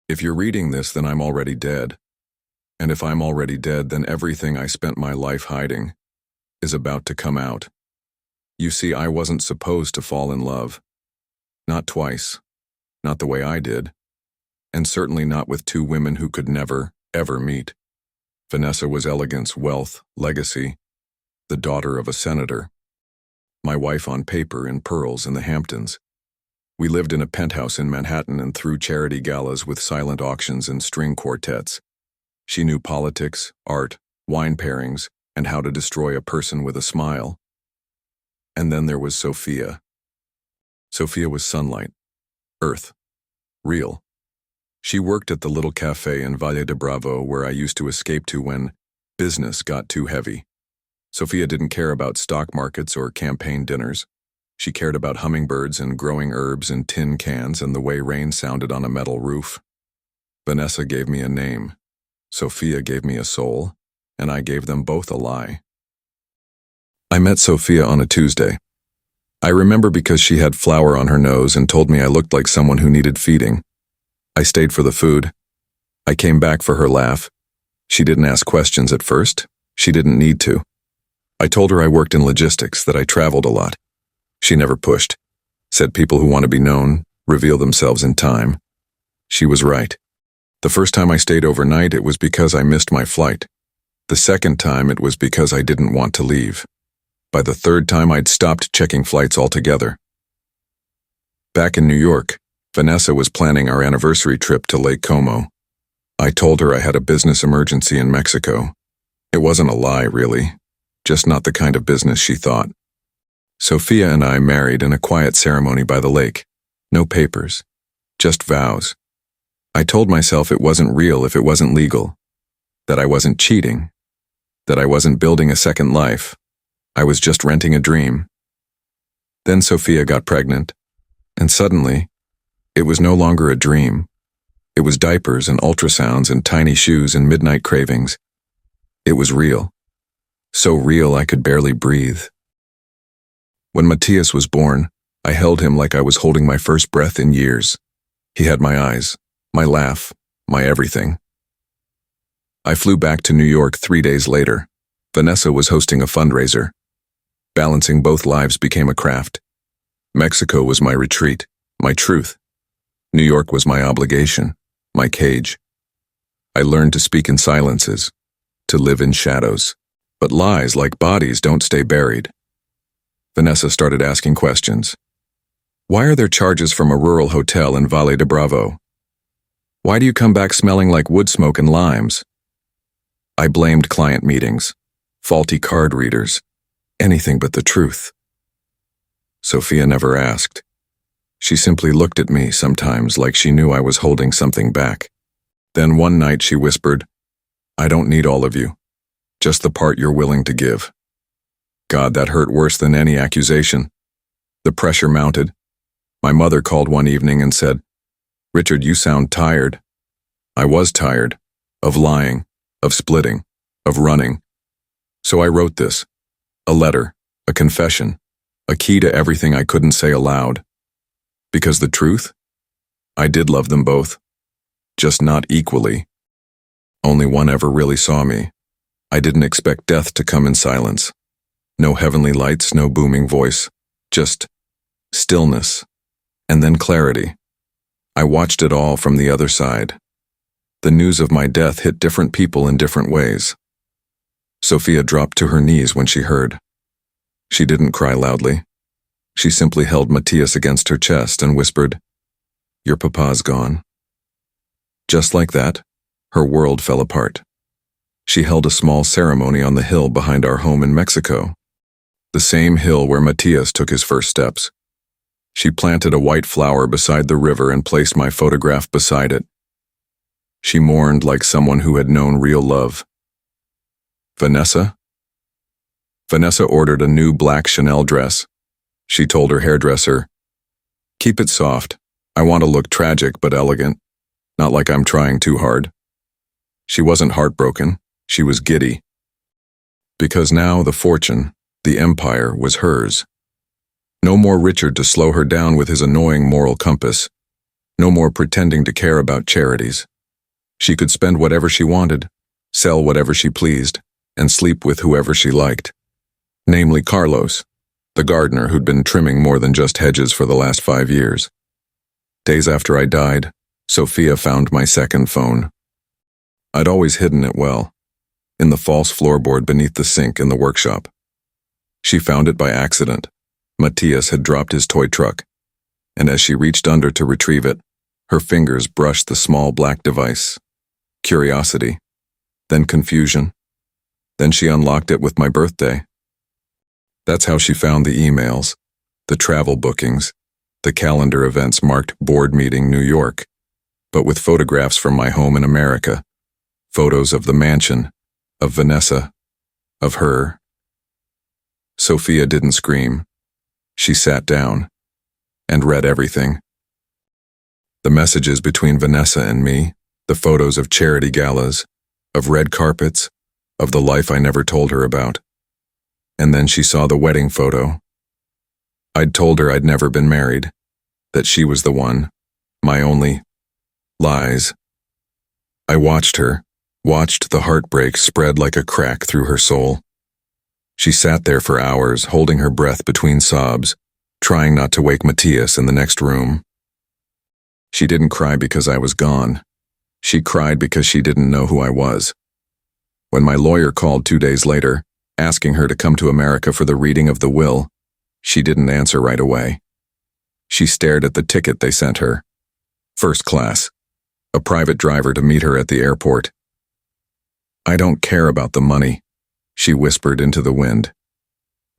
If you're reading this, then I'm already dead. And if I'm already dead, then everything I spent my life hiding is about to come out. You see, I wasn't supposed to fall in love. Not twice. Not the way I did. And certainly not with two women who could never, ever meet. Vanessa was elegance, wealth, legacy, the daughter of a senator. My wife on paper in pearls in the Hamptons. We lived in a penthouse in Manhattan and threw charity galas with silent auctions and string quartets. She knew politics, art, wine pairings, and how to destroy a person with a smile. And then there was Sophia. Sophia was sunlight, earth, real. She worked at the little cafe in Valle de Bravo where I used to escape to when business got too heavy. Sophia didn't care about stock markets or campaign dinners. She cared about hummingbirds and growing herbs in tin cans and the way rain sounded on a metal roof. Vanessa gave me a name. Sophia gave me a soul, and I gave them both a lie. I met Sophia on a Tuesday. I remember because she had flour on her nose and told me I looked like someone who needed feeding. I stayed for the food. I came back for her laugh. She didn't ask questions at first. She didn't need to. I told her I worked in logistics, that I traveled a lot. She never pushed. Said people who want to be known reveal themselves in time. She was right. The first time I stayed overnight, it was because I missed my flight. The second time, it was because I didn't want to leave. By the third time, I'd stopped checking flights altogether. Back in New York, Vanessa was planning our anniversary trip to Lake Como. I told her I had a business emergency in Mexico. It wasn't a lie, really. Just not the kind of business she thought. Sophia and I married in a quiet ceremony by the lake. No papers. Just vows. I told myself it wasn't real if it wasn't legal. That I wasn't cheating. That I wasn't building a second life. I was just renting a dream. Then Sophia got pregnant. And suddenly, it was no longer a dream. It was diapers and ultrasounds and tiny shoes and midnight cravings. It was real. So real I could barely breathe. When Matthias was born, I held him like I was holding my first breath in years. He had my eyes, my laugh, my everything. I flew back to New York 3 days later. Vanessa was hosting a fundraiser. Balancing both lives became a craft. Mexico was my retreat, my truth. New York was my obligation, my cage. I learned to speak in silences, to live in shadows. But lies, like bodies, don't stay buried. Vanessa started asking questions. Why are there charges from a rural hotel in Valle de Bravo? Why do you come back smelling like wood smoke and limes? I blamed client meetings, faulty card readers, anything but the truth. Sophia never asked. She simply looked at me sometimes like she knew I was holding something back. Then one night she whispered, I don't need all of you. Just the part you're willing to give. God, that hurt worse than any accusation. The pressure mounted. My mother called one evening and said, Richard, you sound tired. I was tired. Of lying, of splitting, of running. So I wrote this. A letter, a confession, a key to everything I couldn't say aloud. Because the truth? I did love them both. Just not equally. Only one ever really saw me. I didn't expect death to come in silence. No heavenly lights, no booming voice. Just stillness. And then clarity. I watched it all from the other side. The news of my death hit different people in different ways. Sophia dropped to her knees when she heard. She didn't cry loudly. She simply held Matthias against her chest and whispered, Your papa's gone. Just like that, her world fell apart. She held a small ceremony on the hill behind our home in Mexico. The same hill where Matthias took his first steps. She planted a white flower beside the river and placed my photograph beside it. She mourned like someone who had known real love. Vanessa? Vanessa ordered a new black Chanel dress. She told her hairdresser, Keep it soft. I want to look tragic but elegant, not like I'm trying too hard. She wasn't heartbroken. She was giddy. Because now the fortune, the empire, was hers. No more Richard to slow her down with his annoying moral compass. No more pretending to care about charities. She could spend whatever she wanted, sell whatever she pleased, and sleep with whoever she liked. Namely Carlos, the gardener who'd been trimming more than just hedges for the last 5 years. Days after I died, Sophia found my second phone. I'd always hidden it well, in the false floorboard beneath the sink in the workshop. She found it by accident. Matthias had dropped his toy truck, and as she reached under to retrieve it, her fingers brushed the small black device. Curiosity, then confusion. Then she unlocked it with my birthday. That's how she found the emails, the travel bookings, the calendar events marked Board Meeting New York, but with photographs from my home in America, photos of the mansion, of Vanessa, of her. Sophia didn't scream. She sat down and read everything. The messages between Vanessa and me, the photos of charity galas, of red carpets, of the life I never told her about. And then she saw the wedding photo. I'd told her I'd never been married, that she was the one, my only. Lies. I watched her, watched the heartbreak spread like a crack through her soul. She sat there for hours, holding her breath between sobs, trying not to wake Matthias in the next room. She didn't cry because I was gone. She cried because she didn't know who I was. When my lawyer called 2 days later, asking her to come to America for the reading of the will, she didn't answer right away. She stared at the ticket they sent her. First class. A private driver to meet her at the airport. I don't care about the money, she whispered into the wind.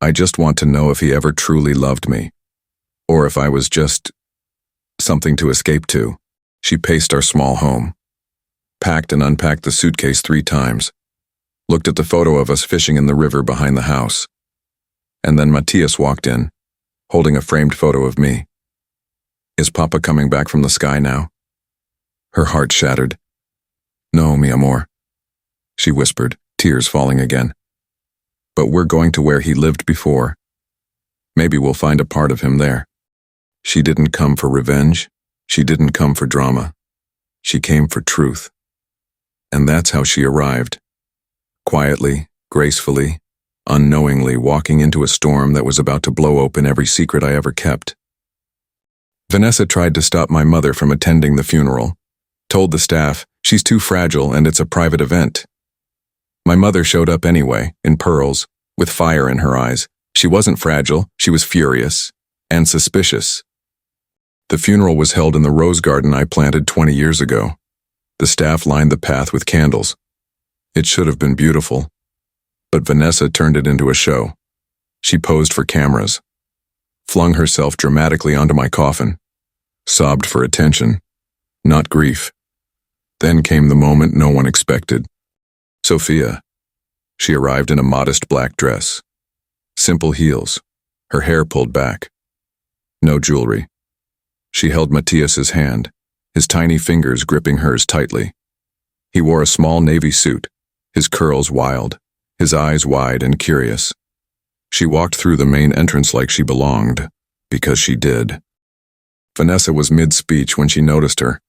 I just want to know if he ever truly loved me, or if I was just something to escape to. She paced our small home, packed and unpacked the suitcase 3 times, looked at the photo of us fishing in the river behind the house. And then Matthias walked in, holding a framed photo of me. Is Papa coming back from the sky now? Her heart shattered. No, mi amor, she whispered, tears falling again. But we're going to where he lived before. Maybe we'll find a part of him there. She didn't come for revenge. She didn't come for drama. She came for truth. And that's how she arrived. Quietly, gracefully, unknowingly walking into a storm that was about to blow open every secret I ever kept. Vanessa tried to stop my mother from attending the funeral, told the staff she's too fragile and it's a private event. My mother showed up anyway, in pearls, with fire in her eyes. She wasn't fragile, she was furious and suspicious. The funeral was held in the rose garden I planted 20 years ago. The staff lined the path with candles. It should have been beautiful, but Vanessa turned it into a show. She posed for cameras, flung herself dramatically onto my coffin, sobbed for attention, not grief. Then came the moment no one expected. Sophia. She arrived in a modest black dress, simple heels, her hair pulled back. No jewelry. She held Matthias's hand, his tiny fingers gripping hers tightly. He wore a small navy suit, his curls wild, his eyes wide and curious. She walked through the main entrance like she belonged, because she did. Vanessa was mid-speech when she noticed her.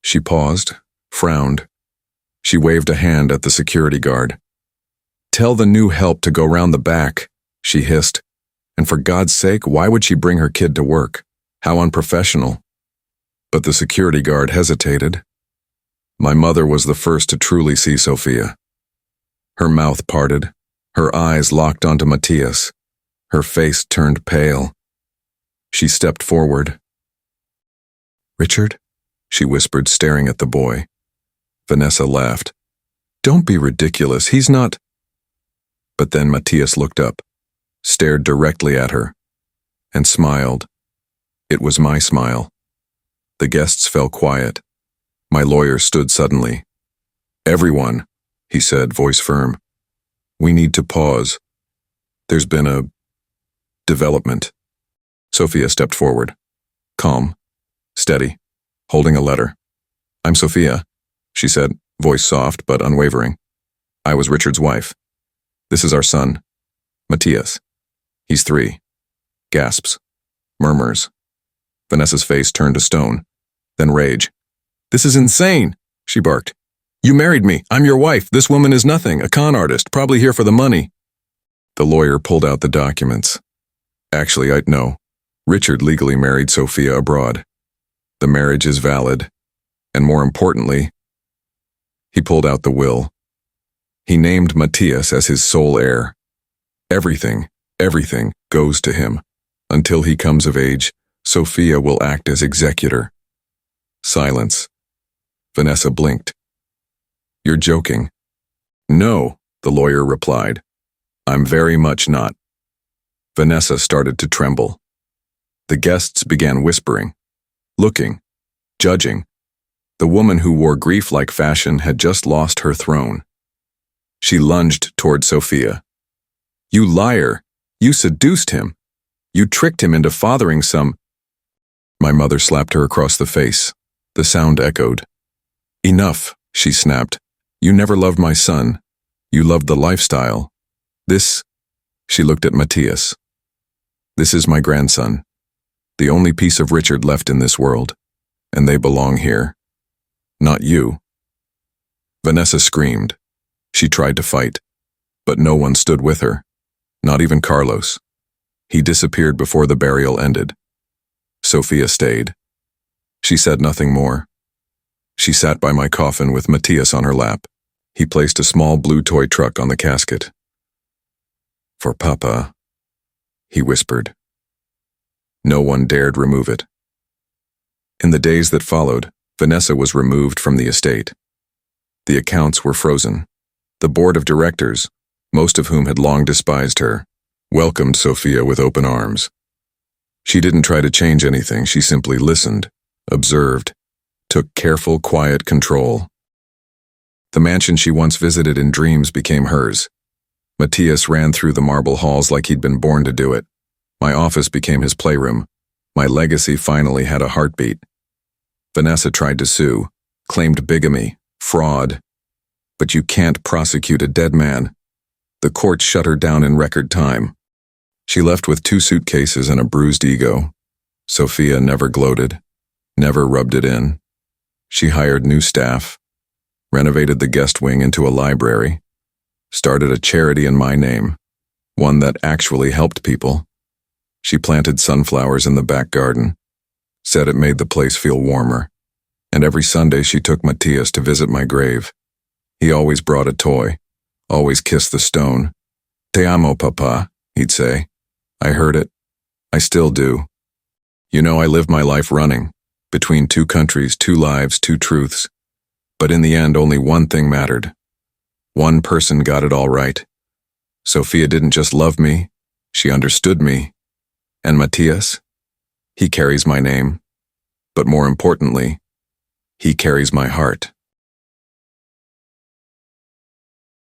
She paused, frowned. She waved a hand at the security guard. Tell the new help to go round the back, she hissed. And for God's sake, why would she bring her kid to work? How unprofessional. But the security guard hesitated. My mother was the first to truly see Sophia. Her mouth parted, her eyes locked onto Matthias. Her face turned pale. She stepped forward. Richard? She whispered, staring at the boy. Vanessa laughed. Don't be ridiculous, he's not. But then Matthias looked up, stared directly at her, and smiled. It was my smile. The guests fell quiet. My lawyer stood suddenly. Everyone, he said, voice firm. We need to pause. There's been a development. Sophia stepped forward, calm, steady, holding a letter. I'm Sophia, she said, voice soft but unwavering. I was Richard's wife. This is our son, Matthias. He's 3. Gasps, murmurs. Vanessa's face turned to stone. then rage. "This is insane," she barked. "You married me. I'm your wife. This woman is nothing, a con artist, probably here for the money." The lawyer pulled out the documents. "Actually, I know. Richard legally married Sophia abroad. The marriage is valid. And more importantly," he pulled out the will. He named Matthias as his sole heir. Everything goes to him. Until he comes of age, Sophia will act as executor. Silence. Vanessa blinked. "You're joking." "No," the lawyer replied. "I'm very much not." Vanessa started to tremble. The guests began whispering, looking, judging. The woman who wore grief-like fashion had just lost her throne. She lunged toward Sophia. "You liar! You seduced him! You tricked him into fathering some—" My mother slapped her across the face. The sound echoed. "Enough," she snapped. "You never loved my son. You loved the lifestyle. This—" she looked at Matthias. "This is my grandson. The only piece of Richard left in this world. And they belong here. Not you." Vanessa screamed. She tried to fight. But no one stood with her. Not even Carlos. He disappeared before the burial ended. Sophia stayed. She said nothing more. She sat by my coffin with Matthias on her lap. He placed a small blue toy truck on the casket. "For Papa," he whispered. No one dared remove it. In the days that followed, Vanessa was removed from the estate. The accounts were frozen. The board of directors, most of whom had long despised her, welcomed Sophia with open arms. She didn't try to change anything, she simply listened, observed, took careful, quiet control. The mansion she once visited in dreams became hers. Matthias ran through the marble halls like he'd been born to do it. My office became his playroom. My legacy finally had a heartbeat. Vanessa tried to sue, claimed bigamy, fraud. But you can't prosecute a dead man. The court shut her down in record time. She left with 2 suitcases and a bruised ego. Sophia never gloated, never rubbed it in. She hired new staff, renovated the guest wing into a library, started a charity in my name, one that actually helped people. She planted sunflowers in the back garden, said it made the place feel warmer, and every Sunday she took Matthias to visit my grave. He always brought a toy, always kissed the stone. "Te amo, Papa," he'd say. I heard it. I still do. You know, I lived my life running, between 2 countries, 2 lives, 2 truths. But in the end, only one thing mattered. One person got it all right. Sophia didn't just love me, she understood me. And Matthias? He carries my name. But more importantly, he carries my heart.